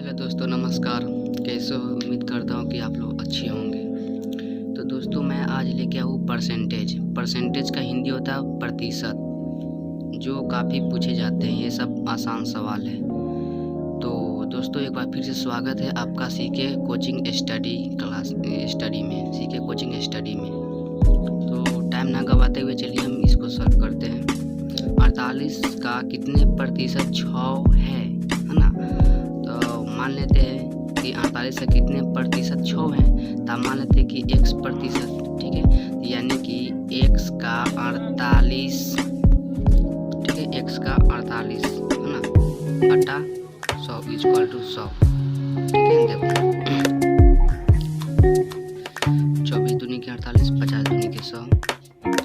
Hello दोस्तों, नमस्कार। कैसे हो? उम्मीद करता हूँ कि आप लोग अच्छे होंगे। तो दोस्तों, मैं आज लेके आया हूँ परसेंटेज का हिंदी होता है प्रतिशत, जो काफ़ी पूछे जाते हैं। ये सब आसान सवाल है। तो दोस्तों, एक बार फिर से स्वागत है आपका सीके कोचिंग स्टडी में। तो टाइम ना गवाते हुए चलिए हम इसको सॉल्व करते हैं। 48 का कितने प्रतिशत 6 है ना? तो मान लेते हैं कि 48 का कितने प्रतिशत 6 है, तो मान लेते हैं कि x प्रतिशत, ठीक है। यानी कि x का 48, ठीक है, x का 48 है ना, बटा 100 इक्वल टू 100, ठीक है। देखो 24 दूनी की 48, 50 दूनी की 100,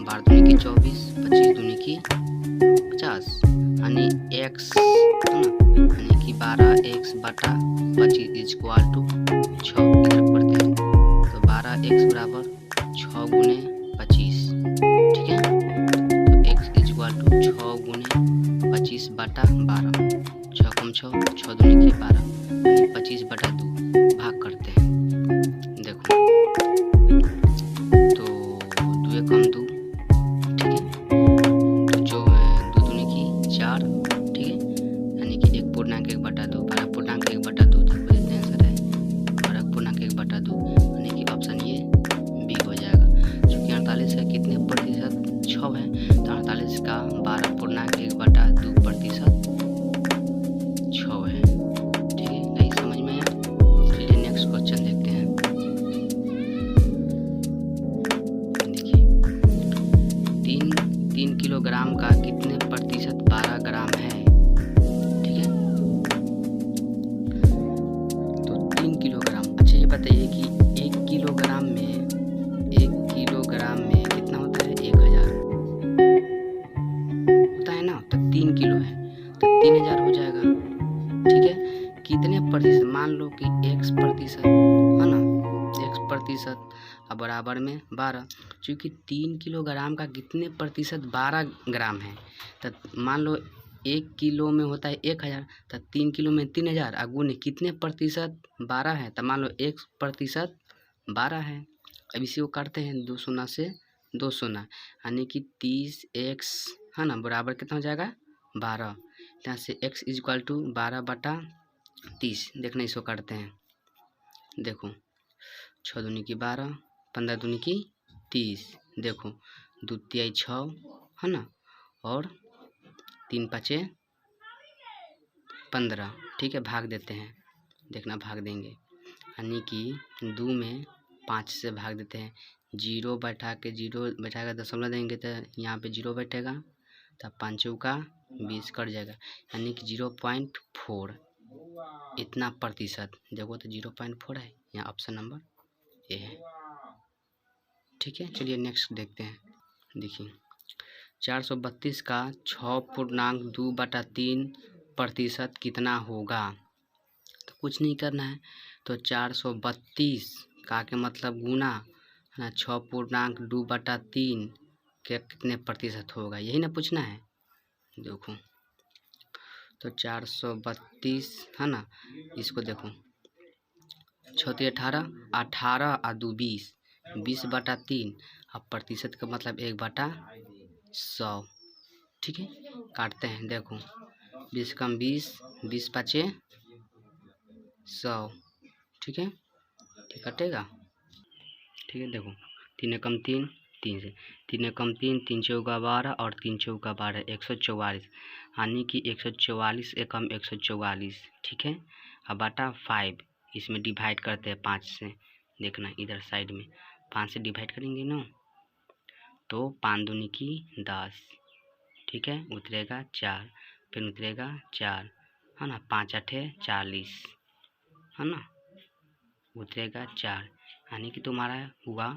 12 दूनी की 24, 25 दूनी की 50, यानी x है ना, यानी कि 12x बटा 25 इक्वल टू 6। इधर पढ़ते हैं तो 12x बराबर 6 गुने 25, ठीक है। तो x इक्वल टू 6 गुने 25 बटा 12, 6 कम 6, 6 दूनी के 12, यानी 25 बटा 2 भाग करते हैं। देखो तो 2 कम 2, ठीक है। दो दूनी की 4, ठीक है, यानी कि 1 पूर्णांक 1 बटा 2, 12 पूर्णांक 1 बटा 2, देखो इतने आंसर है, 12 पूर्णांक 1 बटा 2, यानी कि ऑप्शन ये बी हो जाएगा। क्योंकि 48 का कितने प्रतिशत 6 है, तो 48 का 12 पूर्णांक 1 बटा 2 प्रतिशत 6 है, ठीक है। नहीं समझ में आया? चलिए नेक्स्ट क्वेश्चन देखते हैं। देखिए 3 किलोग्राम का कितने प्रतिशत 12 ग्राम है, ठीक है। तो 3 किलोग्राम, अच्छा ये बताइए कि 1 किलोग्राम में कितना होता है? 1000 होता है ना, तो 3 किलो है तो 3000 हो जाएगा, ठीक है। कितने प्रतिशत, मान लो कि x प्रतिशत है ना, x प्रतिशत और बराबर में 12, क्योंकि 3 किलोग्राम का कितने प्रतिशत 12 ग्राम है, तो मान लो 1 किलो में होता है 1000, तो 3 किलो में 3000, और गुने कितने प्रतिशत 12 है, तो मान लो 1 प्रतिशत 12 है। अब इसी को करते हैं 2 शून्य से 2 शून्य, यानी कि 30x है ना बराबर कितना हो जाएगा 12। यहाँ से x इक्वल टू 12 बटा 30, देखना इसको करते हैं। देखो 6 दूनी की 12, 15 दूनी की 30, देखो 2 तिहाई 6 है ना, और 3 पाँचे 15, ठीक है। भाग देते हैं, देखना भाग देंगे, यानी कि 2 में 5 से भाग देते हैं। 0 बैठा के 0 बैठा के दशमलव देंगे तो यहाँ पे 0 बैठेगा, तब 5 का 20 कट जाएगा, यानी कि 0.4 इतना प्रतिशत। देखो तो 0.4 है, यहाँ ऑप्शन नंबर ए है, ठीक है। चलिए नेक्स्ट देखते हैं। देखिए 432 का 6.2 बटा 3 प्रतिशत कितना होगा, तो कुछ नहीं करना है, तो 432 का के मतलब गुना है ना 6.2 बटा 3 के कितने प्रतिशत होगा, यही ना पूछना है। देखो तो 432 है ना, इसको देखो 6 18, 18 और 2 20, 20 बटा 3, अब प्रतिशत का मतलब 1 बटा 100, ठीक है। काटते हैं, देखो 20 कम 20, 20 पाँचे 100, ठीक है, ठीक कटेगा, ठीक है। देखो 3 कम 3, 3 से 3 कम 3, 3 चौका 12 और 3 चौका 12, 144, यानी कि 144 एकम 144, ठीक है। अब बटा 5, इसमें डिवाइड करते हैं 5 से, देखना इधर साइड में 5 से डिवाइड करेंगे ना, तो 5 दूनी की 10, ठीक है, उतरेगा 4, फिर उतरेगा 4 है ना, 5 8 40 है ना, उतरेगा 4, यानी कि तुम्हारा हुआ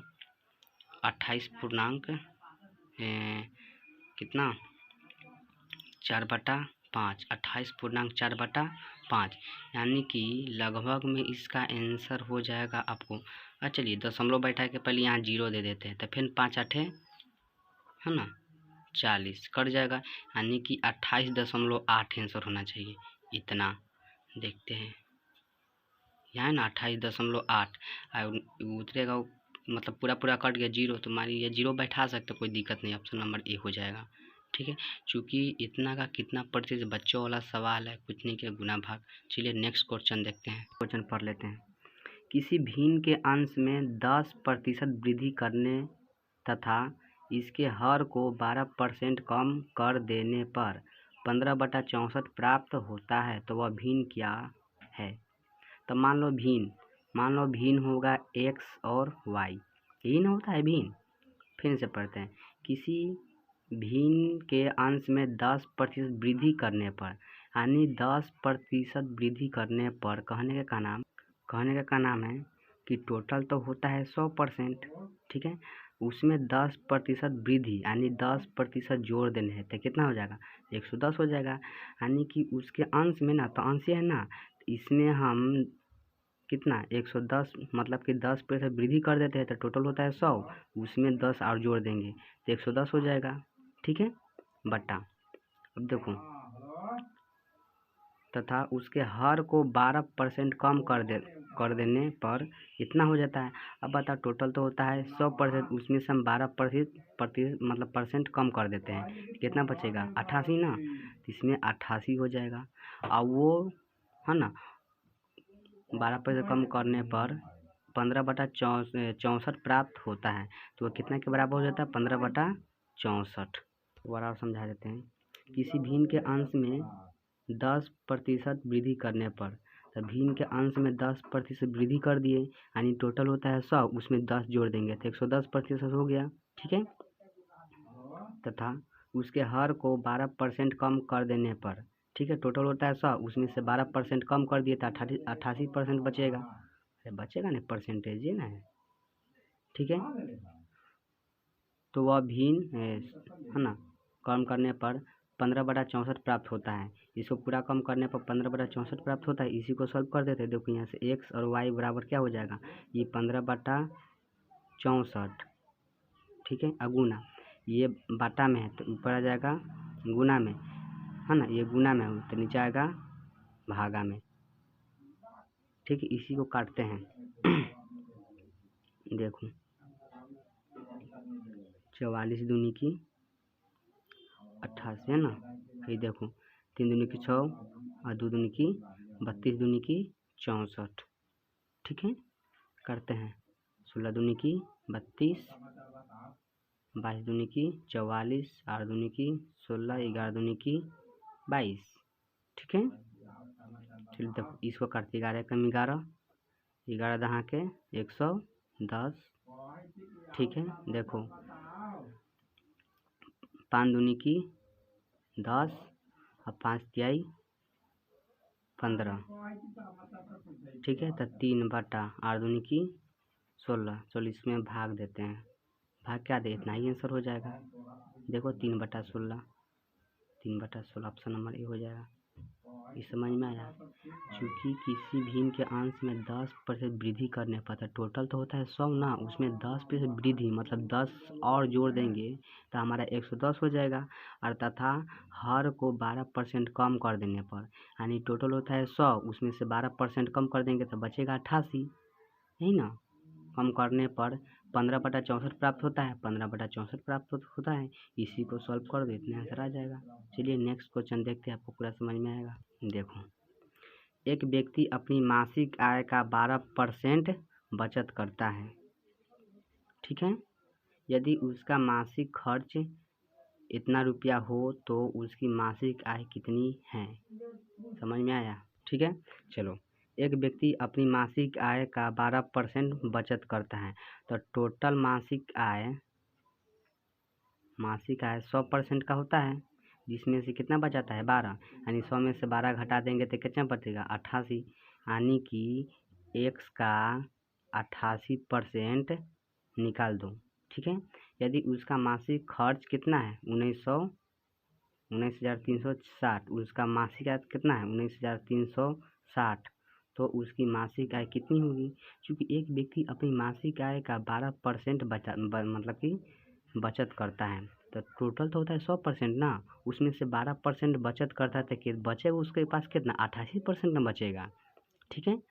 28 पूर्णांक कितना 4 बटा 5, 28 पूर्णांक 4 बटा 5, यानी कि लगभग में इसका आंसर हो जाएगा आपको। चलिए दशमलव बैठा के पहले यहाँ 0 दे देते हैं, तो फिर 5 8 है ना 40 कट जाएगा, यानी कि 28.8 आंसर होना चाहिए। इतना देखते हैं, यहाँ है ना 28.8 उतरेगा मतलब पूरा कट गया 0, तो मान लीजिए 0 बैठा सकते, कोई दिक्कत नहीं, ऑप्शन नंबर ए हो जाएगा। ठीक है, चूँकि इतना का कितना प्रतिशत बच्चों वाला सवाल है, कुछ नहीं के गुना भाग। चलिए नेक्स्ट क्वेश्चन देखते हैं, क्वेश्चन पढ़ लेते हैं। किसी भिन्न के अंश में 10% वृद्धि करने तथा इसके हर को 12% कम कर देने पर 15/64 प्राप्त होता है, तो वह भिन्न क्या है? तो मान लो भिन्न होगा x और y, भिन्न होता है भिन्न। फिर से पढ़ते हैं, किसी भिन्न के अंश में 10% वृद्धि करने पर, यानी 10% वृद्धि करने पर कहने का क्या नाम है कि टोटल तो होता है 100%। ठीक है, उसमें 10% वृद्धि यानी 10% जोड़ देने हैं, तो कितना हो जाएगा? 110 हो जाएगा। यानी कि उसके अंश में ना, तो अंश है ना, इसमें हम कितना 110 मतलब कि 10% वृद्धि कर देते हैं, तो टोटल होता है 100, उसमें 10 और जोड़ देंगे तो 110 हो जाएगा। ठीक है, बटा, अब देखो, तथा उसके हर को 12% कम कर देने पर इतना हो जाता है। अब बता, टोटल तो होता है 100%, उसमें से हम 12% मतलब परसेंट कम कर देते हैं, कितना बचेगा? 88 ना, तो इसमें 88 हो जाएगा। और वो है ना 12% कम करने पर 15/64 प्राप्त होता है, तो वह कितना के बराबर हो जाता है? 15/64। दोबारा और समझा देते हैं, किसी भिन्न के अंश में 10% वृद्धि करने पर, तो भिन्न के अंश में 10% वृद्धि कर दिए, यानी टोटल होता है 100, उसमें 10 जोड़ देंगे तो 110% हो गया। ठीक है, तथा उसके हर को 12% कम कर देने पर, ठीक है, टोटल होता है 100, उसमें से 12% कम कर दिए तो 88% बचेगा। बचेगा ना, परसेंटेज है ना। ठीक है, तो वह भिन्न है ना कम करने पर 15/64 प्राप्त होता है। इसको पूरा कम करने पर 15/64 प्राप्त होता है। इसी को सॉल्व कर देते हैं। देखो यहाँ से x और y बराबर क्या हो जाएगा? ये 15/64, ठीक है, अगुना, ये बाटा में है तो ऊपर आ जाएगा गुना में, है ना, ये गुना में हो तो नीचे आएगा भागा में। ठीक है, इसी को काटते हैं। देखो 44 दूनी की 88 है ना, ये देखो 3 दूनी की 6 और 2 दूनी की 32 दूनी की 64। ठीक है, करते हैं 16 दूनी की 32, 22 दूनी की 44, 8 दूनी की 16, 11 दूनी की 22। ठीक है, चलिए देखो इसको करते 11 कम 11, 11 दहा के 110। ठीक है, देखो 5 दूनी की 10 और 5 तिहाई 15। ठीक है, तो 3/8 दूनी की 16। चलो इसमें भाग देते हैं, भाग क्या दे, इतना ही आंसर हो जाएगा। देखो 3/16, 3/16 ऑप्शन नंबर ए हो जाएगा। इस समझ में आया? चूँकि किसी भिन्न के अंश में 10% वृद्धि करने पर, टोटल तो होता है 100 ना, उसमें 10% वृद्धि मतलब 10 और जोड़ देंगे तो हमारा 110 हो जाएगा। और तथा हर को 12% कम कर देने पर, यानी टोटल होता है 100, उसमें से 12% कम कर देंगे तो बचेगा 88, यही ना। कम करने पर 15/64 प्राप्त होता है, 15/64 प्राप्त होता है। इसी को सॉल्व कर दो, इतने आंसर आ जाएगा। चलिए नेक्स्ट क्वेश्चन देखते हैं, आपको पूरा समझ में आएगा। देखो, एक व्यक्ति अपनी मासिक आय का 12% बचत करता है। ठीक है, यदि उसका मासिक खर्च इतना रुपया हो तो उसकी मासिक आय कितनी है? समझ में आया? ठीक है, चलो, एक व्यक्ति अपनी मासिक आय का 12% बचत करता है, तो टोटल मासिक आय 100% का होता है, जिसमें से कितना बचाता है? 12, यानी 100 में से 12 घटा देंगे तो कितना बचेगा? 88, यानी कि x का 88% निकाल दो। ठीक है, यदि उसका मासिक खर्च कितना है? 19,360, उसका मासिक आय कितना है? 19,360, तो उसकी मासिक आय कितनी होगी? क्योंकि एक व्यक्ति अपनी मासिक आय का 12% मतलब कि बचत करता है, तो टोटल तो होता है 100% ना, उसमें से 12% बचत करता है तो बचेगा उसके पास कितना? 88% में बचेगा। ठीक है,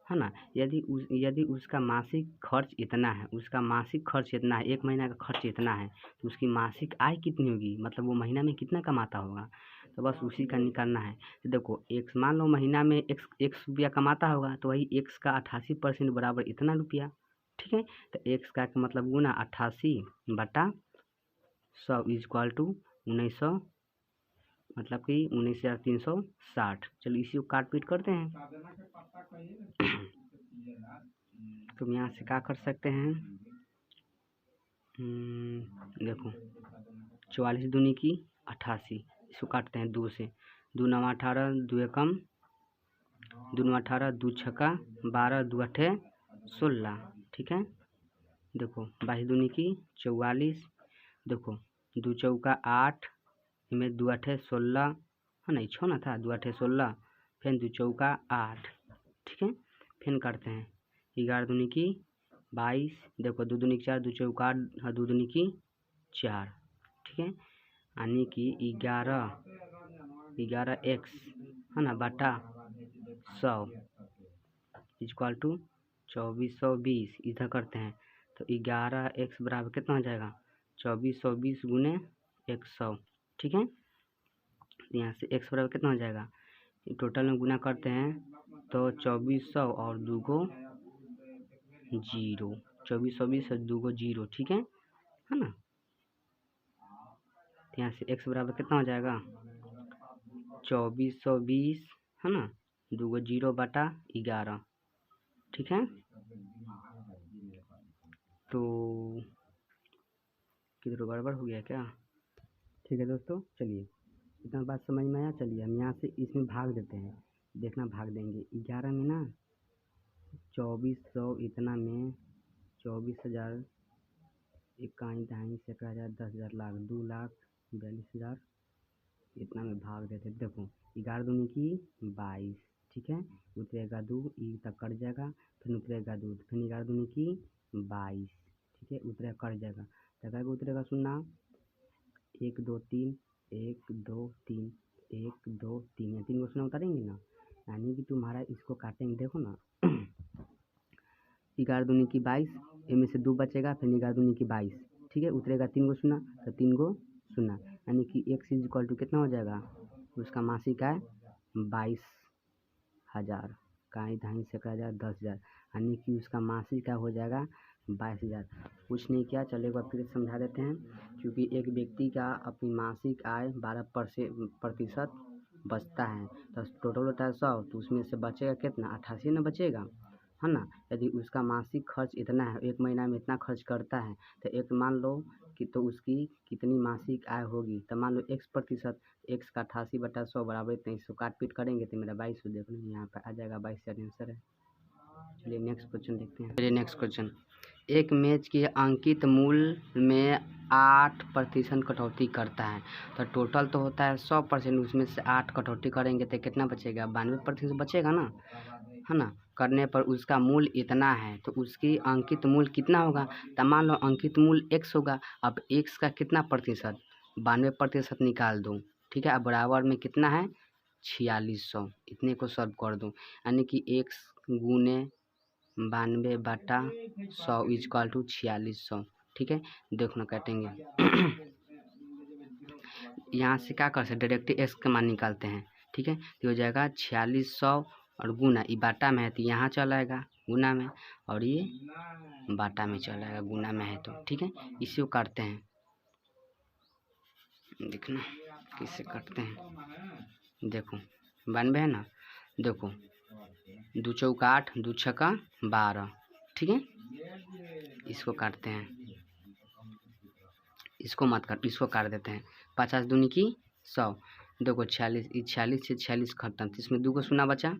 है ना। यदि उसका मासिक खर्च इतना है, उसका मासिक खर्च इतना है, 1 महीना का खर्च इतना है, तो उसकी मासिक आय कितनी होगी, मतलब वो महीना में कितना कमाता होगा। तो बस उसी का निकालना है। तो देखो एक्स, मान लो महीना में एक्स रुपया कमाता होगा, तो वही एक्स का 88% बराबर इतना रुपया। ठीक है, तो एक्स का मतलब गुना 88/100 इक्वल टू 1900, मतलब कि 19,360। चलो इसी को काट पीट करते हैं। तुम यहाँ से क्या कर सकते हैं, देखो 44 दूनी की 88, इसको काटते हैं 2 से। 2 9 18, 2 एकम 2 9 18, 2 छक्का 12, 2 अठे 16। ठीक है, देखो 22 दूनी की 44, देखो 2 चौका 8, इनमें 2 अठे 16 है ना, छो ना था, 2 अठे 16, फिर 2 चौका 8। ठीक है, फिर करते हैं 11 दूनी की 22, देखो 2 दूनी की 4, 2 चौका 8, 2 दूनी की 4। ठीक है, यानी कि 11 एक्स है ना बटा 100 इक्वल टू 2420। इधर करते हैं तो 11 एक्स बराबर कितना हो जाएगा, 2420 गुने 100। ठीक है, यहाँ से एक्स बराबर कितना हो जाएगा, टोटल में गुना करते हैं तो 2400 और 2 को 0, 2420 और 2 को 0। ठीक है ना। यहाँ से x बराबर कितना हो जाएगा, 2420 है ना, 2 को 0 बटा 11। ठीक है, तो किधर गड़बड़ हो गया क्या। ठीक है दोस्तों, चलिए इतना बात समझ में आया। चलिए हम यहाँ से इसमें भाग देते हैं, देखना भाग देंगे 11 में ना, 2400 इतना में 24,000, 21 10 10,000 लाख 2,42,000 इतना में भाग देते। देखो 11 दूनी की 22। ठीक है, उतरेगा 2 तक कट जाएगा, फिर उतरेगा 2, फिर 11 दूनी की 22। ठीक है, उतरेगा कट जाएगा, तक उतरेगा 0, 1 2 3 1 2 3 1 2 3, या 3 को 0 उतारेंगे ना, यानी कि तुम्हारा इसको काटेंगे। देखो ना 11 दूनी की 22, इनमें से 2 बचेगा, फिर 11 दूनी की 22। ठीक है, उतरेगा 3 को 0, तो 3 को 0, यानी कि x इक्वल टू कितना हो जाएगा, उसका मासिक आय 22,000, कहीं 10,000 10,000, यानी कि उसका मासिक आय हो जाएगा 22,000। कुछ नहीं किया, चलो एक बार फिर समझा देते हैं। क्योंकि एक व्यक्ति का अपनी मासिक आय 12% बचता है, तो टोटल होता है 100, तो उसमें से बचेगा कितना, 88 ना बचेगा, है ना। यदि उसका मासिक खर्च इतना है, 1 महीना में इतना खर्च करता है, तो एक मान लो कि तो उसकी कितनी मासिक आय होगी, तो मान लो x%, x का 88/100 बराबर इतना। इसको काट पीट करेंगे तो मेरा 22 देख लो यहाँ पर आ जाएगा, 22 आंसर है। चलिए नेक्स्ट क्वेश्चन देखते हैं। चलिए नेक्स्ट क्वेश्चन, एक मैच के अंकित मूल्य में 8% कटौती करता है, तो टोटल तो होता है 100%, उसमें से 8 कटौती करेंगे तो कितना बचेगा, 92% बचेगा ना, है ना। करने पर उसका मूल्य इतना है, तो उसकी अंकित मूल्य कितना होगा, तो मान लो अंकित मूल्य x होगा। अब x का कितना प्रतिशत, 92% निकाल दो। ठीक है, अब बराबर में कितना है 4600, इतने को सॉल्व कर दो, यानी कि x गुने 92/100 इक्वल टू 4600। ठीक है, देखना काटेंगे यहाँ से क्या कर सकते, डायरेक्ट x का मान निकालते हैं। ठीक है, तो हो जाएगा 4600 और गुना, ये बाटा में है तो यहाँ चला आएगा गुना में, और ये बाटा में चला आएगा गुना में है तो। ठीक है, इसी को काटते हैं, देखना किससे काटते हैं। देखो 92 है ना, देखो 2 चौका 8, 2 छक्का 12। ठीक है, इसको काटते हैं, इसको मत काट, इसको काट देते हैं। 50 दूनी की 100, देखो 46, 46 से 46 खत्म, तो इसमें 2 को 0 बचा।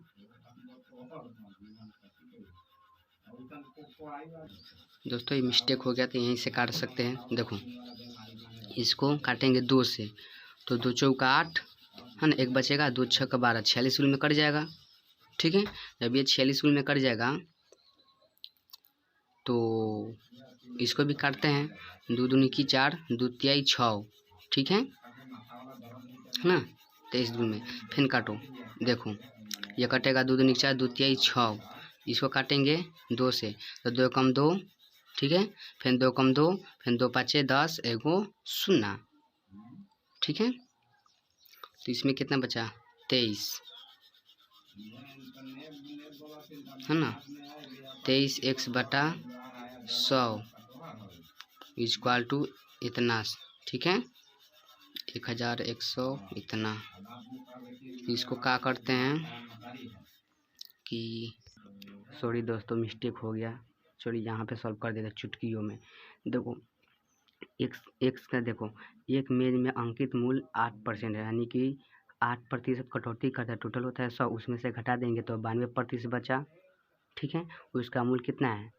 दोस्तों ये मिस्टेक हो गया, तो यहीं से काट सकते हैं। देखो इसको काटेंगे 2 से, तो 2 चौका 8 है ना, 1 बचेगा, 2 छक्का 12, 46 में कट जाएगा। ठीक है, जब ये 46 में कट जाएगा तो इसको भी काटते हैं, 2 दूनी की 4, 2 तिहाई 6। ठीक है ना, 23 दूनी में फिर काटो, देखो ये कटेगा 2 दूनी की 4, 2 तिहाई 6, इसको काटेंगे 2 से, तो 2 कम 2, ठीक है, फिर 2 कम 2, फिर 2 5 10, एगो 0, ठीक है। तो इसमें कितना बचा 23, है ना। 23x बटा 100 इक्वल टू इतना, ठीक है, 1100 इतना। इसको क्या करते हैं कि सॉरी दोस्तों मिस्टेक हो गया, सॉरी यहाँ पे सॉल्व कर देते चुटकियों में। देखो एक्स का देखो एक मेज में अंकित मूल्य 8% है, यानी कि 8% कटौती करता है, टोटल होता है 100, उसमें से घटा देंगे तो 92% बचा, ठीक है। उसका मूल्य कितना है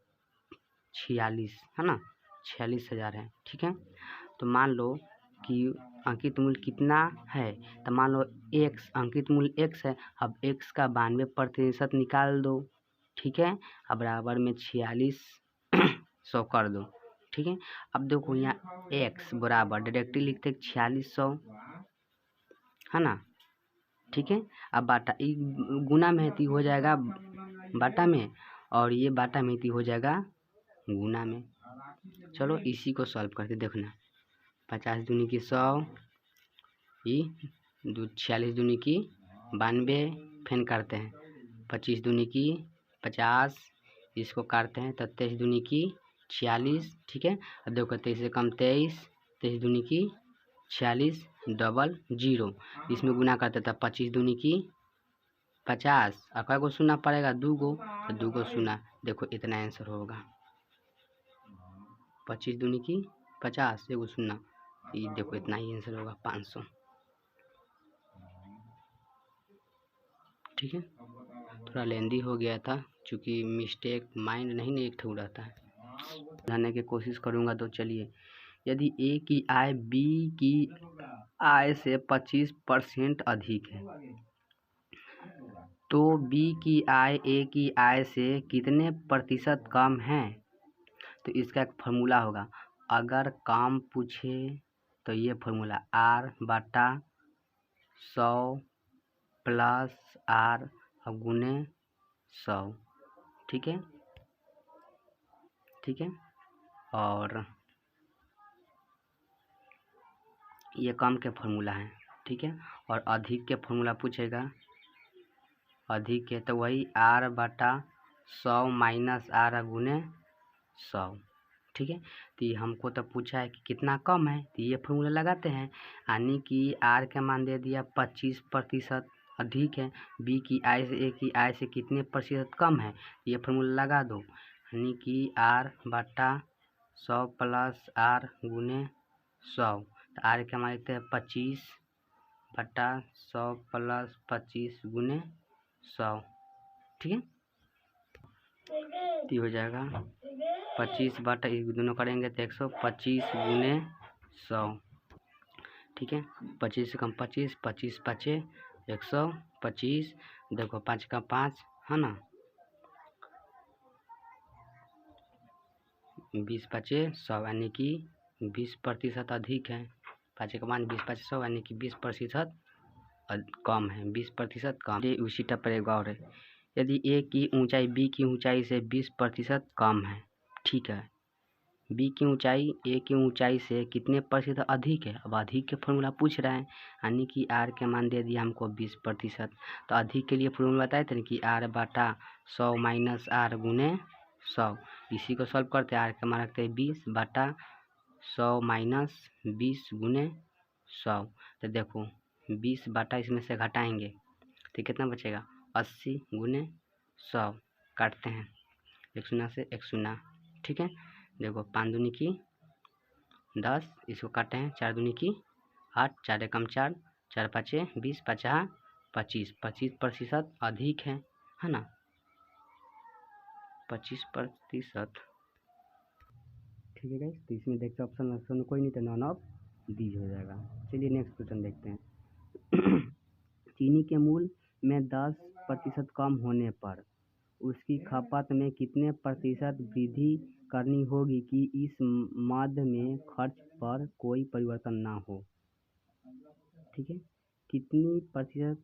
46, है ना, 46,000 है, ठीक है। तो मान लो कि अंकित मूल्य कितना है, तो मान लो एक्स, अंकित मूल्य एक्स है, अब एक्स का 92% निकाल दो, ठीक है, अब बराबर में 4600 कर दो, ठीक है। अब देखो यहाँ एक्स बराबर डायरेक्टली लिखते 4600, है ना, ठीक है। अब बाटा गुना में है हो जाएगा बाटा में, और ये बाटा में हो जाएगा गुना में। चलो इसी को सॉल्व करके देखना, 50 दूनी की 100, ये 46 दूनी की 92, फिर करते हैं 25 दूनी की 50, इसको काटते हैं तो 23 दूनी की 46, ठीक है। अब देखो 23 से कम 23, 23 दूनी की 46 डबल 0, इसमें गुना करते था 25 दूनी की 50, और क्या को सुनना पड़ेगा 2 गो, तो 2 गो सुना, देखो इतना आंसर होगा 25 दूनी की 50, एगो सुनना, ये देखो इतना ही आंसर होगा 500, ठीक है। थोड़ा लेंदी हो गया था क्योंकि मिस्टेक माइंड नहीं एक ठो रहता है, जानने की कोशिश करूँगा। तो चलिए, यदि ए की आय बी की आय से 25% अधिक है, तो बी की आय ए की आय से कितने प्रतिशत कम है। तो इसका एक फार्मूला होगा, अगर काम पूछे तो ये फार्मूला R बटा 100 प्लस R गुने 100, ठीक है, ठीक है। और ये कम के फार्मूला है, ठीक है। और अधिक के फार्मूला पूछेगा, अधिक के तो वही R बटा 100 माइनस R गुने 100, ठीक है। तो ये हमको तो पूछा है कि कितना कम है, तो ये फार्मूला लगाते हैं, यानी कि R का मान दे दिया 25% अधिक है, बी की आय से ए की आय से कितने प्रतिशत कम है, ये फार्मूला लगा दो, यानी कि R बटा 100 प्लस R गुने 100, तो R का मान लिखते हैं 25 बटा 100 प्लस 25 गुने 100, ठीक है। तो हो जाएगा 25 बटा, दोनों करेंगे तो 125 गुने 100, ठीक है। 25 से कम 25, 25 पचे 125, देखो 5 का 5, है ना, 20 पचे 100, यानी कि 20% अधिक है, 5 का 5 20 पचे 100, यानी कि 20% कम है, 20% कम। ये उसी टाइप पर एक और है, यदि ए की ऊंचाई बी की ऊंचाई से 20% कम है, ठीक है, बी की ऊंचाई ए की ऊंचाई से कितने प्रतिशत अधिक है, अब अधिक के फॉर्मूला पूछ रहा है, यानी कि आर के मान दे दिया हमको 20%, तो अधिक के लिए फॉर्मूला बताए थे कि आर बटा 100 माइनस आर गुने 100, इसी को सॉल्व करते हैं, आर के मान रखते हैं 20 बटा 100 माइनस 20 गुने 100, तो देखो 20 बटा इसमें से घटाएंगे तो कितना बचेगा 80 गुने 100, काटते हैं 1 शून्य से 1 शून्य, ठीक है। देखो 5 दूनी की 10, इसको काटे हैं 4 दूनी की 8, 4 एकम 4, 4 पचे 20, 50 25, 25% अधिक है ना, 25%, ठीक है गाइस। तो इसमें देखते ऑप्शन कोई नहीं, तो नॉन ऑफ डी हो जाएगा। चलिए नेक्स्ट क्वेश्चन देखते हैं। चीनी के मूल्य में 10% कम होने पर उसकी खपत में कितने प्रतिशत वृद्धि करनी होगी कि इस मद में खर्च पर कोई परिवर्तन ना हो, ठीक है। कितनी प्रतिशत,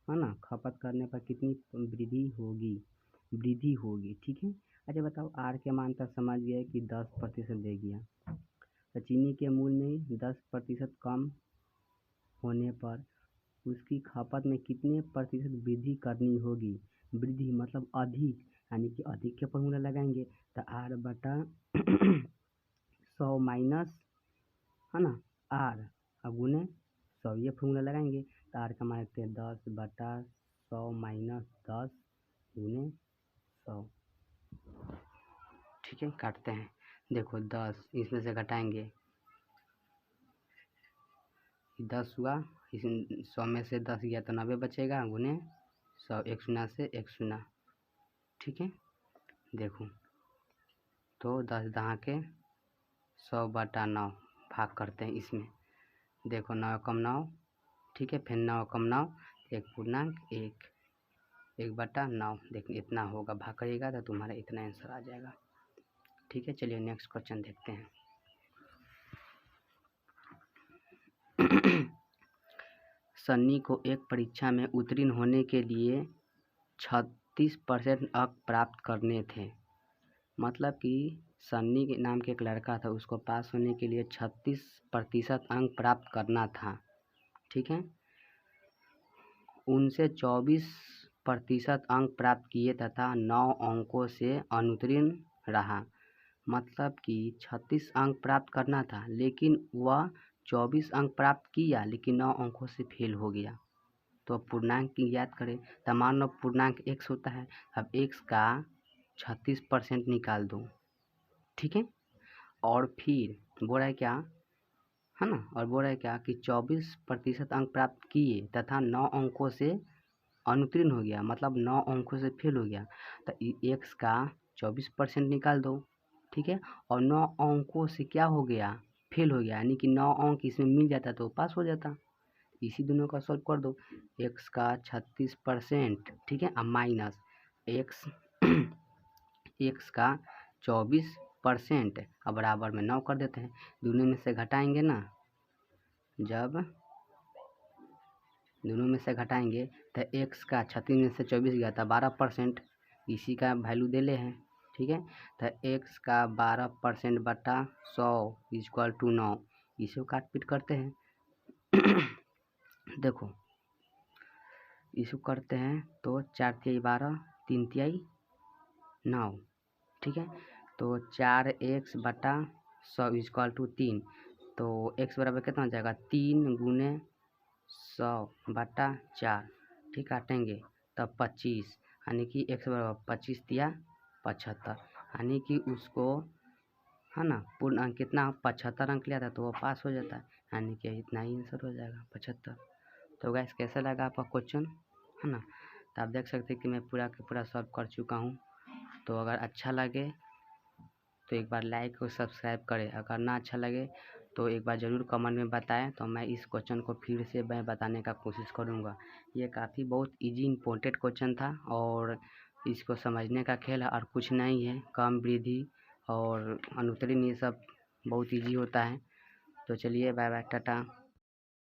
है ना, खपत करने पर कितनी वृद्धि होगी, वृद्धि होगी। ठीक है। अच्छा बताओ आर के मान तक समझ गए कि 10% दे दिया। तो चीनी के मूल्य में 10% कम होने पर उसकी खपत में कितने प्रतिशत वृद्धि करनी होगी। वृद्धि मतलब अधिक, यानी कि अधिक के फॉर्मूला लगाएंगे तो आर बटा 100 माइनस, है ना, आर अब गुने 100, ये फॉर्मूला लगाएंगे तो आर का मान रखते हैं 10 बटा 100 माइनस 10 गुने 100। ठीक है, काटते हैं। देखो 10 इसमें से घटाएंगे, 10 हुआ, इस 100 में से 10 गया तो 90 बचेगा गुने 100, 1 शून्य से 1 शून्य। ठीक है, देखो तो 10 दहाँ के 100 बटा 9 भाग करते हैं इसमें। देखो 9 कम 9, ठीक है, फिर 9 कम 9, 1 बटा 9। देखिए इतना होगा, भाग करिएगा तो तुम्हारा इतना आंसर आ जाएगा। ठीक है, चलिए नेक्स्ट क्वेश्चन देखते हैं। सन्नी को एक परीक्षा में उत्तीर्ण होने के लिए 36% अंक प्राप्त करने थे। मतलब कि सन्नी के नाम के एक लड़का था, उसको पास होने के लिए 36% अंक प्राप्त करना था। ठीक है, उनसे 24% अंक प्राप्त किए तथा 9 अंकों से अनुत्तीर्ण रहा। मतलब कि 36 अंक प्राप्त करना था लेकिन वह 24 अंक प्राप्त किया लेकिन 9 अंकों से फेल हो गया। तो अब पूर्णांक की याद करें तो मान लो पूर्णांक x होता है, अब x का 36% निकाल दो। ठीक है, और फिर बोल रहा है क्या, है ना, और बोल रहा है क्या कि 24% अंक प्राप्त किए तथा 9 अंकों से अनुत्तीर्ण हो गया, मतलब 9 अंकों से फेल हो गया। तो x का 24% निकाल दो। ठीक है, और 9 अंकों से क्या हो गया, फेल हो गया, यानी कि 9 अंक इसमें मिल जाता तो पास हो जाता। इसी दोनों का सॉल्व कर दो। x का 36%, ठीक है, अब माइनस x का 24%, अब बराबर में 9 कर देते हैं। दोनों में से घटाएंगे ना, जब दोनों में से घटाएंगे तो x का 36 में से 24 गया था 12%, इसी का वैल्यू दे ले हैं। ठीक है, तो x का 12% बटा 100 इक्वल टू 9, इसे काट पीट करते हैं। देखो इसको करते हैं तो 4 तिहाई 12, 3 तिहाई 9। ठीक है, तो 4x बटा 100 इक्वल टू 3, तो x बराबर कितना हो जाएगा 3 गुने 100 बटा 4। ठीक, काटेंगे तब 25, यानी कि x बराबर 25 तिया 75, यानी कि उसको, है ना, पूर्ण अंक कितना 75 अंक लिया था तो वो पास हो जाता है, यानी कि इतना ही आंसर हो जाएगा 75। तो गाइस कैसा लगा आपका क्वेश्चन, है ना। तो आप देख सकते हैं कि मैं पूरा का पूरा सॉल्व कर चुका हूँ। तो अगर अच्छा लगे तो एक बार लाइक और सब्सक्राइब करें, अगर ना अच्छा लगे तो एक बार ज़रूर कमेंट में बताएं, तो मैं इस क्वेश्चन को फिर से मैं बताने का कोशिश करूँगा। ये काफ़ी बहुत इजी इम्पोर्टेंट क्वेश्चन था और इसको समझने का खेल है और कुछ नहीं है। कम वृद्धि और अनुत्तीर्ण ये सब बहुत इजी होता है। तो चलिए बाय बाय, टाटा।